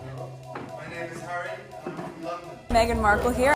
My name is Harry, and I'm from London. Meghan Markle here.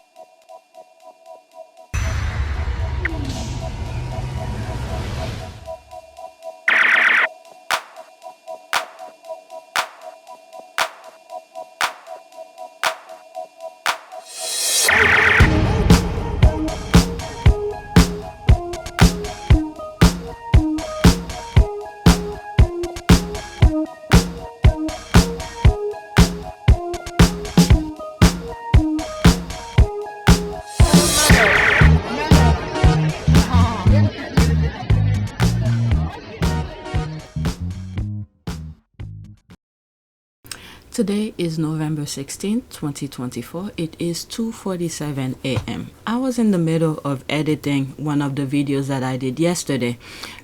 Today is November 16th, 2024. It is 2:47 a.m. I was in the middle of editing one of the videos that I did yesterday,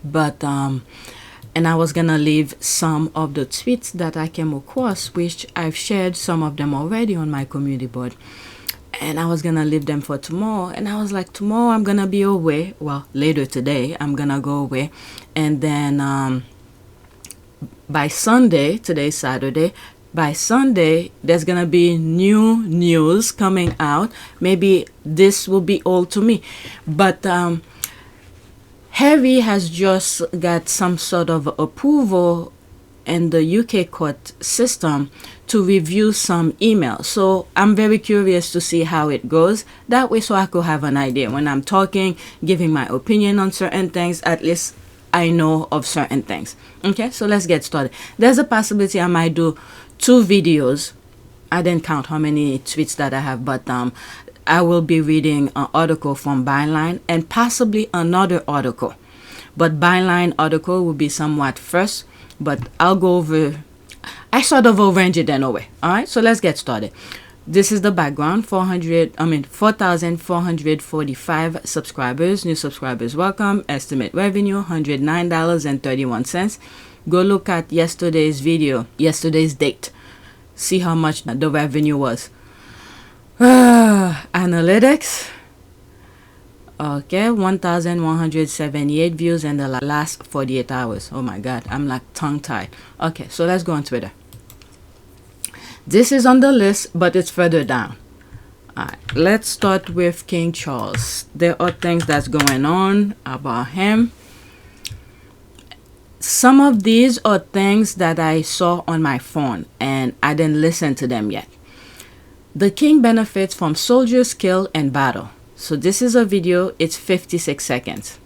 but and I was gonna leave some of the tweets that I came across, which I've shared some of them already on my community board, and I was gonna leave them for tomorrow. And I was like, tomorrow I'm gonna be away. Well, later today I'm gonna go away, and then by Sunday, today's Saturday, by Sunday, there's gonna be new news coming out. Maybe this will be old to me, but Harry has just got some sort of approval in the UK court system to review some emails. So I'm very curious to see how it goes. That way, so I could have an idea when I'm talking, giving my opinion on certain things. At least I know of certain things. Okay, so let's get started. There's a possibility I might do 2 videos. I didn't count how many tweets that I have, but I will be reading an article from Byline and possibly another article. But Byline article will be somewhat first, but I'll go over, I sort of arrange it anyway. All right, so let's get started. This is the background. 4,445 subscribers, new subscribers welcome. Estimate revenue $109.31. Go look at yesterday's video, yesterday's date. See how much the revenue was. Analytics. Okay, 1,178 views in the last 48 hours. Oh my God, I'm like tongue-tied. Okay, so let's go on Twitter. This is on the list, but it's further down. All right, let's start with King Charles. There are things that's going on about him. Some of these are things that I saw on my phone and I didn't listen to them yet. The king benefits from soldiers killed in battle. So this is a video, it's 56 seconds.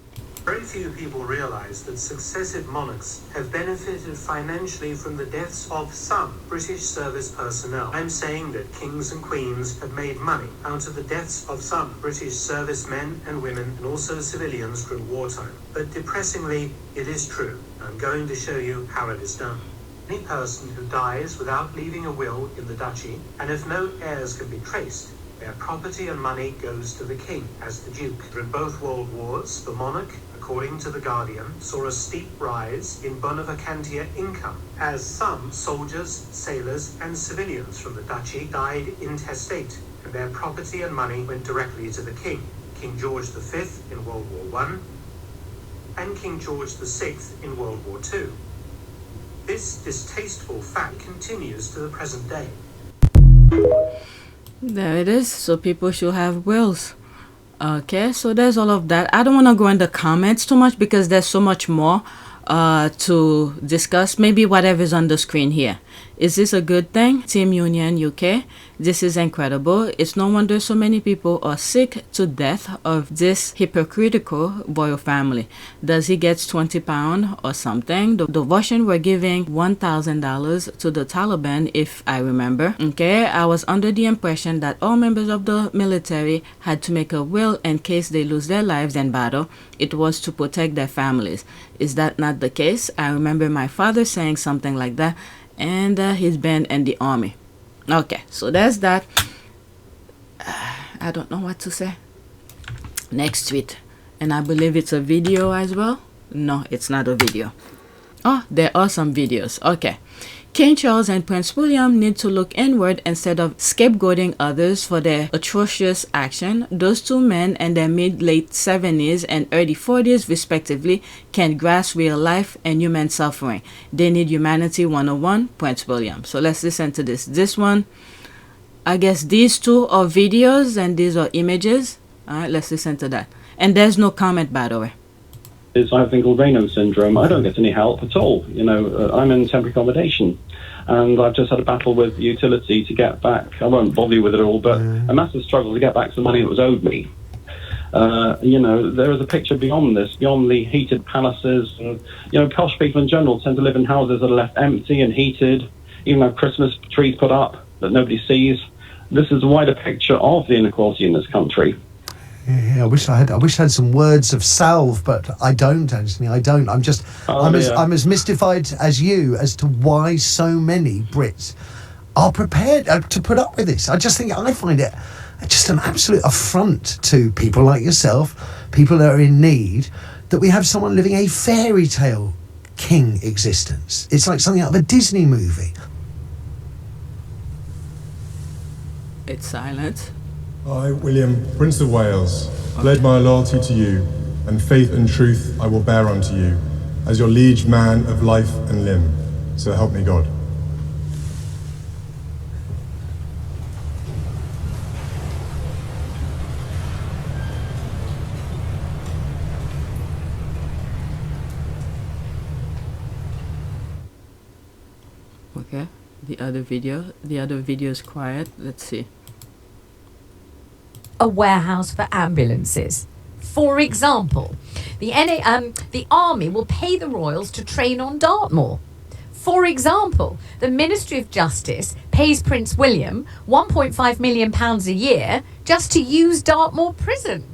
Very few people realize that successive monarchs have benefited financially from the deaths of some British service personnel. I'm saying that kings and queens have made money out of the deaths of some British servicemen and women and also civilians during wartime. But depressingly, it is true. I'm going to show you how it is done. Any person who dies without leaving a will in the duchy, and if no heirs can be traced, their property and money goes to the king as the duke. In both world wars, the monarch, according to The Guardian, saw a steep rise in Bonaventure income, as some soldiers, sailors, and civilians from the duchy died intestate, and their property and money went directly to the king, King George V in World War I, and King George VI in World War II. This distasteful fact continues to the present day. There it is. So people should have wills. Okay, so there's all of that. I don't want to go in the comments too much because there's so much more to discuss. Maybe whatever's on the screen here. Is this a good thing? Team Union UK. This is incredible. It's no wonder so many people are sick to death of this hypocritical royal family. Does he get £20 or something? The Russians were giving $1,000 to the Taliban, if I remember. Okay, I was under the impression that all members of the military had to make a will in case they lose their lives in battle. It was to protect their families. Is that not the case? I remember my father saying something like that, and he's been in the army. Okay, so there's that. I don't know what to say. Next tweet, and I believe it's a video as well. No, it's not a video. Oh, there are some videos. Okay. King Charles and Prince William need to look inward instead of scapegoating others for their atrocious action. Those two men in their mid-late 70s and early 40s respectively can grasp real life and human suffering. They need Humanity 101, Prince William. So let's listen to this. This one, I guess these two are videos and these are images. Alright, let's listen to that. And there's no comment, by the way. I have a thing called Raynaud's syndrome. I don't get any help at all. I'm in temporary accommodation, and I've just had a battle with utility to get back. I won't bother you with it all, but a massive struggle to get back some money that was owed me. There is a picture beyond this, beyond the heated palaces, and posh people in general tend to live in houses that are left empty and heated, even have Christmas trees put up that nobody sees. This is a wider picture of the inequality in this country. Yeah, I wish I had some words of salve, but I don't, Anthony. I don't. I'm as mystified as you as to why so many Brits are prepared to put up with this. I find it just an absolute affront to people like yourself, people that are in need, that we have someone living a fairy tale king existence. It's like something out of a Disney movie. It's silent. I, William, Prince of Wales, pledge my loyalty to you, and faith and truth I will bear unto you, as your liege man of life and limb. So help me God. Okay, the other video is quiet. Let's see. A warehouse for ambulances. For example, the army will pay the royals to train on Dartmoor. For example, the Ministry of Justice pays Prince William £1.5 million a year just to use Dartmoor prison.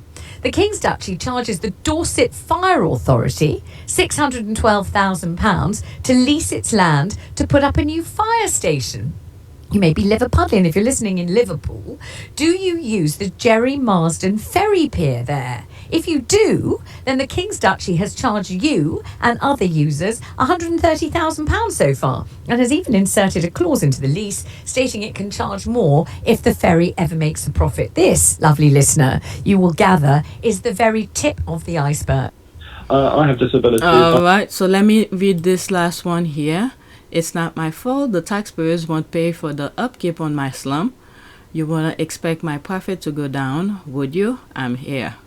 The King's Duchy charges the Dorset Fire Authority £612,000 to lease its land to put up a new fire station. You may be Liverpudlian if you're listening in Liverpool. Do you use the Jerry Marsden ferry pier there? If you do, then the King's Duchy has charged you and other users £130,000 so far, and has even inserted a clause into the lease stating it can charge more if the ferry ever makes a profit. This, lovely listener, you will gather, is the very tip of the iceberg. I have disabilities. Alright, so let me read this last one here. It's not my fault. The taxpayers won't pay for the upkeep on my slum. You wouldn't expect my profit to go down, would you? I'm here.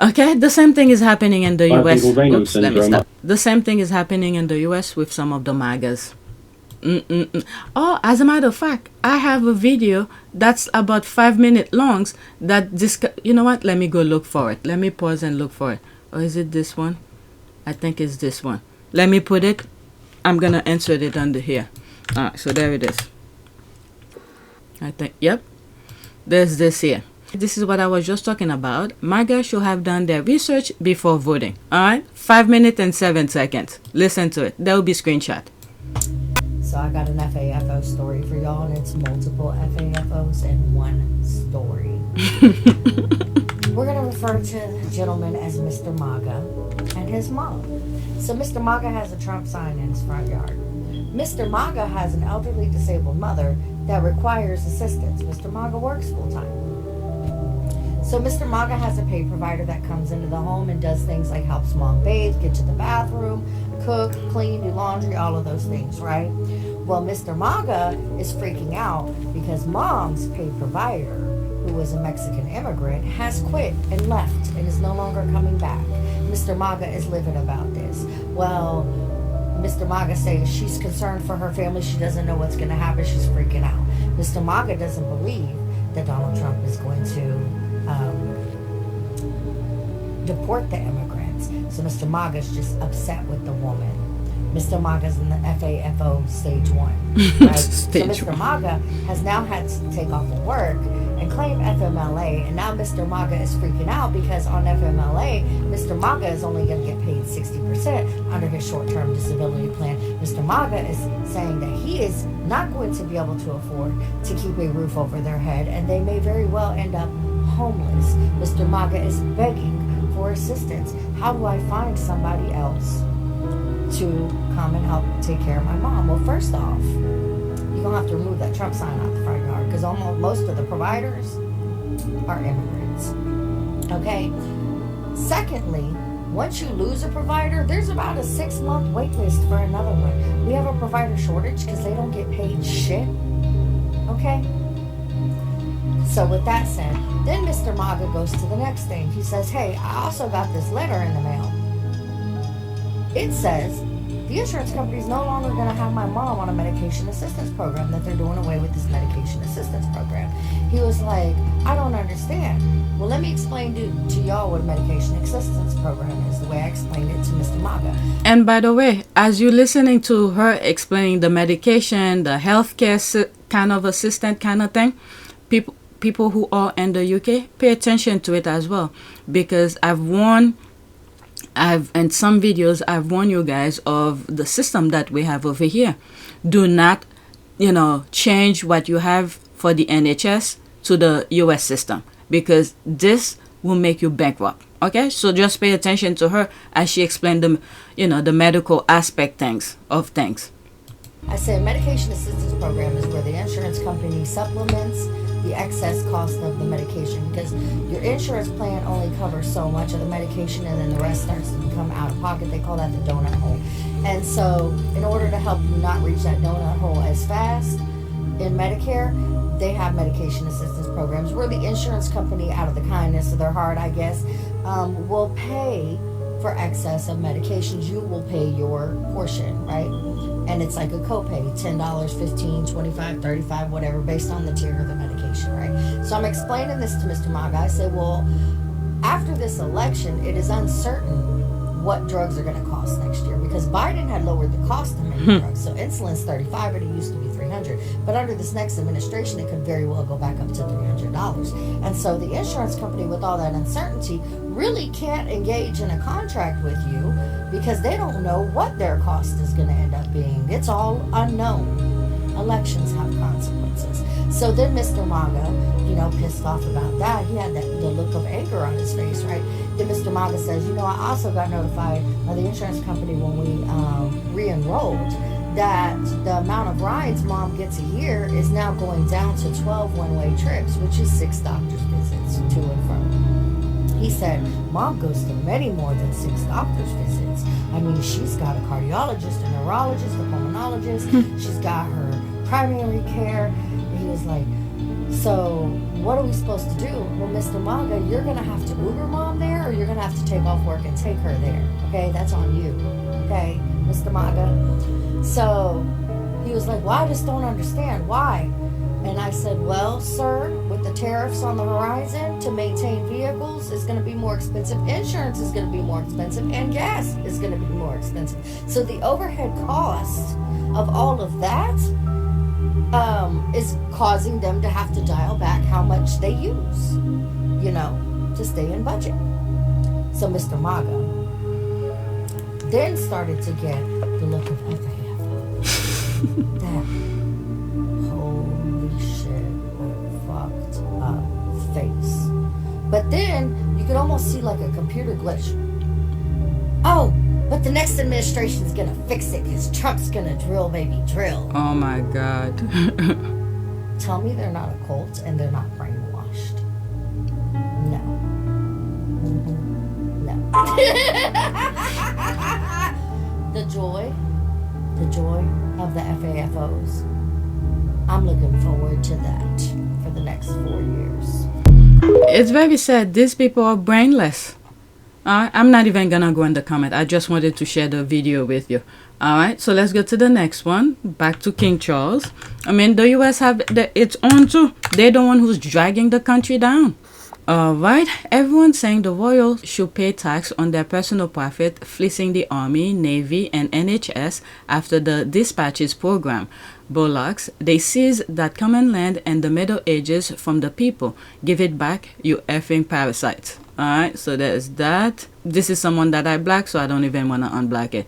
Okay, the same thing is happening in the US. Oops, let me stop. The same thing is happening in the US with some of the MAGAs. Oh, as a matter of fact, I have a video that's about 5 minutes long that you know what? Let me go look for it. Let me pause and look for it. Or is it this one? I think it's this one. Let me put it. I'm gonna insert it under here. Alright, so there it is. I think, yep. There's this here. This is what I was just talking about. MAGA should have done their research before voting. Alright? 5 minutes and 7 seconds. Listen to it. There will be screenshot. So I got an FAFO story for y'all, and it's multiple FAFOs in one story. We're going to refer to the gentleman as Mr. MAGA and his mom. So Mr. MAGA has a Trump sign in his front yard. Mr. MAGA has an elderly disabled mother that requires assistance. Mr. MAGA works full-time. So Mr. MAGA has a pay provider that comes into the home and does things like helps mom bathe, get to the bathroom, cook, clean, do laundry, all of those things, right? Well, Mr. MAGA is freaking out because mom's pay provider, who was a Mexican immigrant, has quit and left and is no longer coming back. Mr. MAGA is livid about this. Well, Mr. MAGA says she's concerned for her family. She doesn't know what's going to happen. She's freaking out. Mr. MAGA doesn't believe that Donald Trump is going to deport the immigrants. So Mr. MAGA is just upset with the woman. Mr. MAGA's in the FAFO stage 1. Right? So Mr. MAGA has now had to take off of work and claim FMLA, and now Mr. MAGA is freaking out because on FMLA, Mr. MAGA is only going to get paid 60% under his short-term disability plan. Mr. MAGA is saying that he is not going to be able to afford to keep a roof over their head, and they may very well end up homeless. Mr. MAGA is begging for assistance. How do I find somebody else to come and help take care of my mom. Well, first off, you're going to have to remove that Trump sign out the front yard because almost most of the providers are immigrants. Okay? Secondly, once you lose a provider, there's about a 6-month wait list for another one. We have a provider shortage because they don't get paid shit. Okay? So with that said, then Mr. MAGA goes to the next thing. He says, hey, I also got this letter in the mail. It says the insurance company is no longer going to have my mom on a medication assistance program, that they're doing away with this medication assistance program. He was like, I don't understand. Well, let me explain to y'all what a medication assistance program is, the way I explained it to Mr. MAGA. And by the way, as you're listening to her explaining the medication, the healthcare kind of assistant kind of thing, people who are in the UK, pay attention to it as well, because in some videos I've warned you guys of the system that we have over here. Do not, change what you have for the NHS to the US system, because this will make you bankrupt. Okay, so just pay attention to her as she explained the medical aspect of things. I said medication assistance program is where the insurance company supplements the excess cost of the medication, because your insurance plan only covers so much of the medication and then the rest starts to become out of pocket. They call that the donut hole. And so in order to help you not reach that donut hole as fast in Medicare, they have medication assistance programs where the insurance company, out of the kindness of their heart, I guess, will pay for excess of medications. You will pay your portion, right? And it's like a copay, $10, $15, $25, $35, whatever, based on the tier of the medication, right? So I'm explaining this to Mr. MAGA. I say, well, after this election, it is uncertain what drugs are going to cost next year, because Biden had lowered the cost of many drugs. So insulin's $35, but it used to be $300. But under this next administration, it could very well go back up to $300. And so the insurance company, with all that uncertainty, really can't engage in a contract with you because they don't know what their cost is going to end up being. It's all unknown. Elections have consequences. So then Mr. MAGA, pissed off about that, he had the look of anger on his face, right? Then Mr. MAGA says, I also got notified by the insurance company when we re-enrolled that the amount of rides mom gets a year is now going down to 12 one-way trips, which is 6 doctor's visits to and from. He said, mom goes to many more than 6 doctor's visits. I mean, she's got a cardiologist, a neurologist, a pulmonologist. She's got her primary care. And he was like, so what are we supposed to do? Well, Mr. MAGA, you're going to have to Uber mom there, or you're going to have to take off work and take her there. Okay, that's on you. Okay, Mr. MAGA. So he was like, well, I just don't understand. Why? And I said, well, sir, with the tariffs on the horizon, to maintain vehicles is going to be more expensive. Insurance is going to be more expensive, and gas is going to be more expensive. So the overhead cost of all of that is causing them to have to dial back how much they use, to stay in budget. So Mr. MAGA then started to get the look of FAFO. That holy shit, fucked up face. But then you could almost see like a computer glitch. Oh, but the next administration's gonna fix it because Trump's gonna drill, baby, drill. Oh my God. Tell me they're not a cult and they're not brainwashed. No. No. The joy of the FAFOs. I'm looking forward to that for the next 4 years. It's very sad. These people are brainless. I'm not even gonna go in the comment. I just wanted to share the video with you. Alright, so let's go to the next one. Back to King Charles. I mean, the US have its own too. They're the one who's dragging the country down. Alright, everyone's saying the royals should pay tax on their personal profit, fleecing the army, navy, and NHS after the dispatches program. Bullocks, they seize that common land and the Middle Ages from the people. Give it back, you effing parasites. Alright, so there's that. This is someone that I black, so I don't even want to unblack it.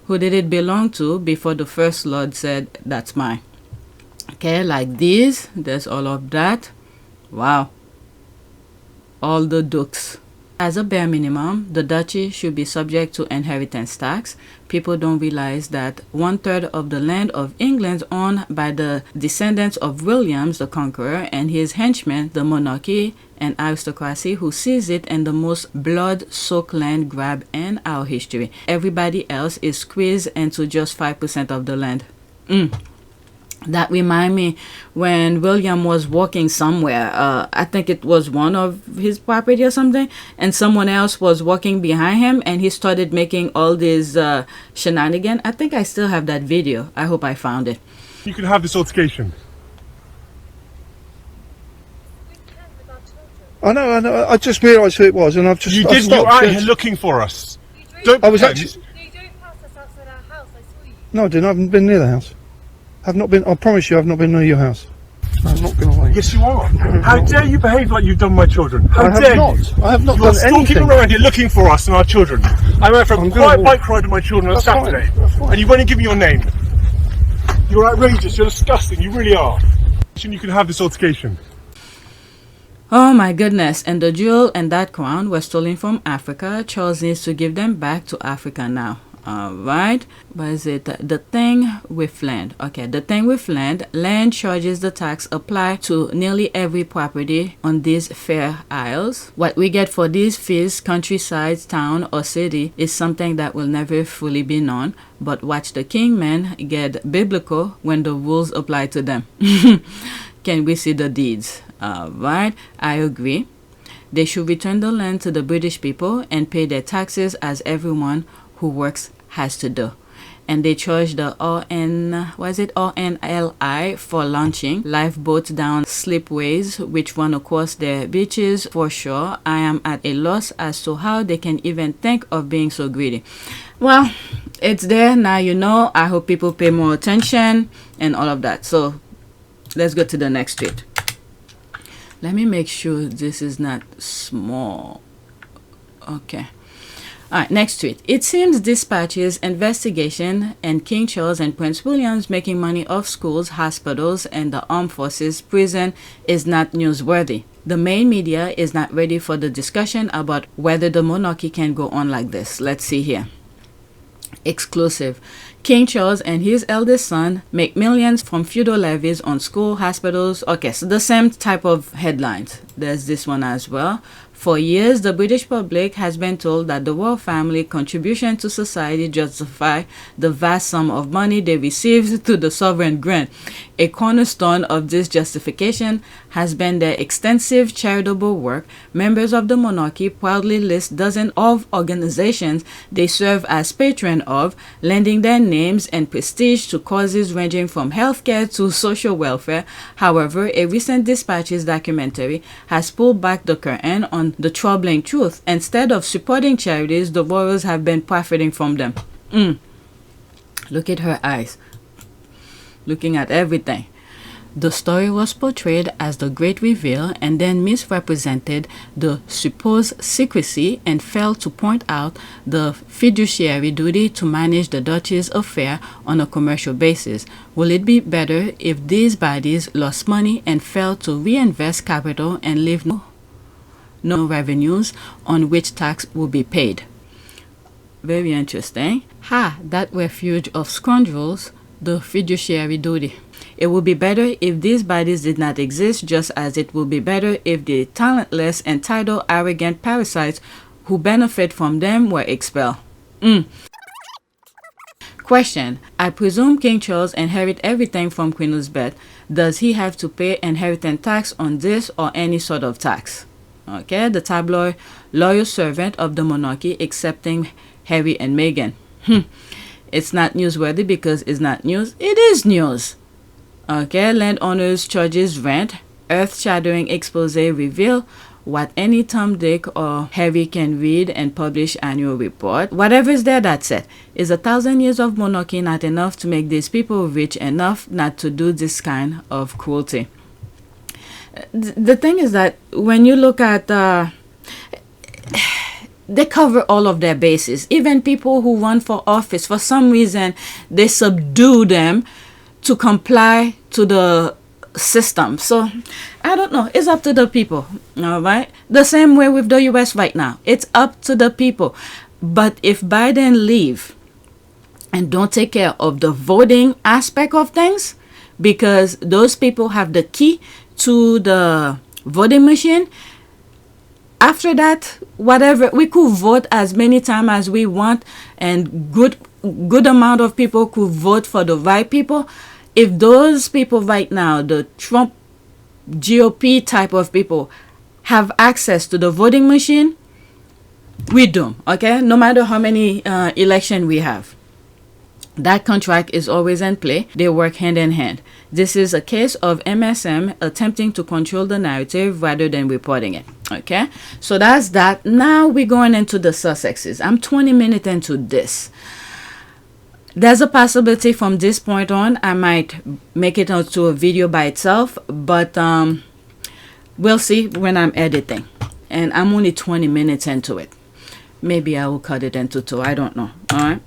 Who did it belong to before the First Lord said, that's mine? Okay, like these, there's all of that. Wow. All the dukes. As a bare minimum, the duchy should be subject to inheritance tax. People don't realize that 1/3 of the land of England is owned by the descendants of William the Conqueror and his henchmen, the monarchy and aristocracy, who sees it in the most blood-soaked land grab in our history. Everybody else is squeezed into just 5% of the land. That remind me when William was walking somewhere, I think it was one of his property or something, and someone else was walking behind him and he started making all these shenanigans. I think I still have that video. I hope I found it. You can have this altercation. I know. I just realised who it was, and I've just. You didn't. You're out here looking for us. I was actually. No, you drove past us outside our house. I saw you. No, I didn't. I haven't been near the house. I've not been. I promise you, I've not been near your house. I'm not going to lie. Yes, you are. How dare you behave like you've done my children? How dare you? I have not You're done anything. stalking around here looking for us and our children. I went for a quiet bike ride with my children on Saturday, and you won't even give me your name. You're outrageous. You're disgusting. You really are. You can have this altercation. Oh my goodness, and the jewel and that crown were stolen from Africa. Charles needs to give them back to Africa now. Alright, what is it? The thing with land. Okay, the thing with land. Land charges the tax applied to nearly every property on these fair isles. What we get for these fees, countryside, town or city, is something that will never fully be known. But watch the kingmen get biblical when the rules apply to them. Can we see the deeds? Alright, I agree. They should return the land to the British people and pay their taxes as everyone who works has to do. And they charge the RNLI for launching lifeboats down slipways which run across their beaches for sure. I am at a loss as to how they can even think of being so greedy. Well, it's there now, you know. I hope people pay more attention and all of that. So let's go to the next tweet. Let me make sure this is not small. Okay. Alright, next tweet. It seems Dispatch's investigation and King Charles and Prince William's making money off schools, hospitals, and the armed forces prison is not newsworthy. The main media is not ready for the discussion about whether the monarchy can go on like this. Let's see here. Exclusive. King Charles and his eldest son make millions from feudal levies on school, hospitals. Okay, so the same type of headlines. There's this one as well. For years, the British public has been told that the royal family contribution to society justify the vast sum of money they received through the sovereign grant. A cornerstone of this justification has been their extensive charitable work. Members of the monarchy proudly list dozens of organizations they serve as patron of, lending their names and prestige to causes ranging from healthcare to social welfare. However, a recent Dispatches documentary has pulled back the curtain on the troubling truth. Instead of supporting charities, the royals have been profiting from them. Look at her eyes. Looking at everything. The story was portrayed as the great reveal and then misrepresented the supposed secrecy and failed to point out the fiduciary duty to manage the duchy's affair on a commercial basis. Will it be better if these bodies lost money and failed to reinvest capital and leave no revenues on which tax will be paid? Very interesting. That refuge of scoundrels, the fiduciary duty. It would be better if these bodies did not exist, just as it would be better if the talentless, entitled, arrogant parasites who benefit from them were expelled. Question. I presume King Charles inherit everything from Queen Elizabeth. Does he have to pay inheritance tax on this or any sort of tax? Okay, the tabloid loyal servant of the monarchy accepting Harry and Meghan. It's not newsworthy because it's not news. It is news. Okay, landowners charges rent. Earth-shattering expose reveal what any Tom, Dick, or Harry can read and publish annual report. Whatever is there, that's it. Is 1,000 years of monarchy not enough to make these people rich enough not to do this kind of cruelty? The thing is that when you look at they cover all of their bases. Even people who run for office, for some reason, they subdue them to comply to the system. So I don't know. It's up to the people. All right. The same way with the US right now. It's up to the people. But if Biden leave and don't take care of the voting aspect of things, because those people have the key to the voting machine, after that, whatever, we could vote as many times as we want, and good amount of people could vote for the right people. If those people right now, the Trump GOP type of people, have access to the voting machine, we doomed, okay? No matter how many election we have. That contract is always in play. They work hand in hand. This is a case of MSM attempting to control the narrative rather than reporting it. Okay, so that's that. Now we're going into the Sussexes. I'm 20 minutes into this. There's a possibility from this point on I might make it onto a video by itself, but we'll see when I'm editing. And I'm only 20 minutes into it. Maybe I will cut it into 2. I don't know. All right.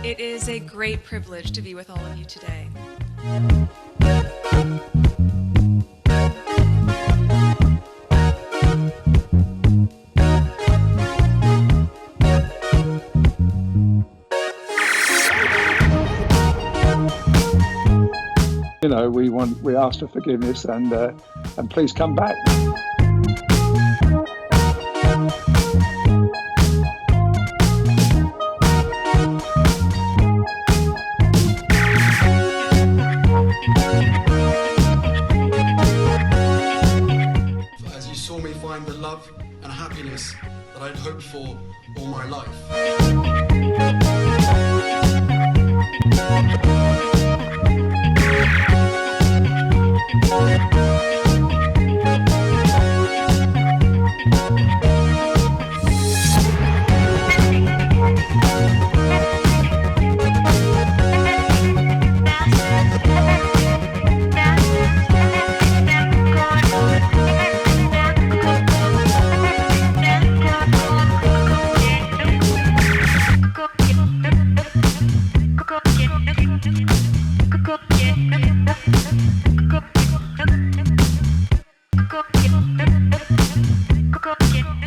It is a great privilege to be with all of you today. You know, we ask for forgiveness and please come back. As you saw me find the love and happiness that I'd hoped for all my life.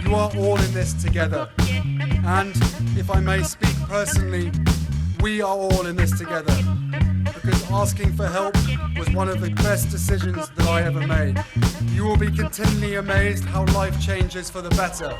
You are all in this together, and if I may speak personally, we are all in this together, because asking for help was one of the best decisions that I ever made. You will be continually amazed how life changes for the better